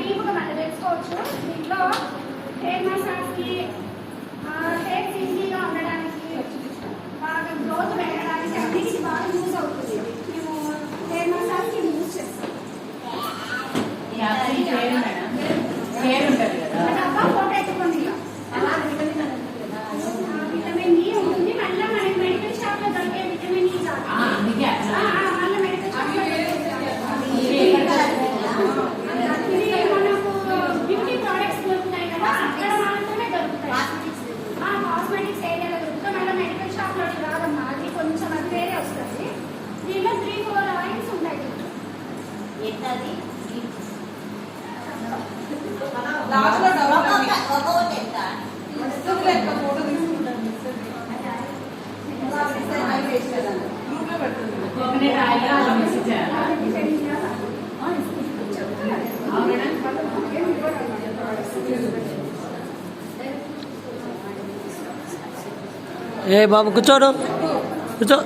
డీప్గా మనం తెలుసుకోవచ్చు. దీంట్లో హెయిర్ మసాజ్కి, హెయిర్ ఈజీగా ఉండడానికి, బాగా గ్రోత్ పెరగడానికి అన్నిటికీ బాగా యూజ్ అవుతుంది. మేము హెయిర్ మసాజ్కి యూజ్ చేస్తాం. డబ్బా ఫోటో ఎత్తుకోండి. విటమిన్ ఈ ఉంటుంది. మళ్ళీ మనకి మెడికల్ షాప్ లో దొరికే విటమిన్ ఈ మళ్ళీ మెడికల్ షాప్ లో మనకు బ్యూటీ ప్రోడక్ట్స్ దొరుకుతాయి కదా, అక్కడ మాత్రమే దొరుకుతాయి. కాస్మెటిక్స్ ఏరియాలో దొరుకుతాయి. మళ్ళీ మెడికల్ షాప్ లో రాదమ్మా, అది కొంచెం అది వేరే వస్తుంది. దీనిలో 3-4 ఆయిల్స్ ఉంటాయి. ఏ బాబు కూర్చోడు కూర్చో.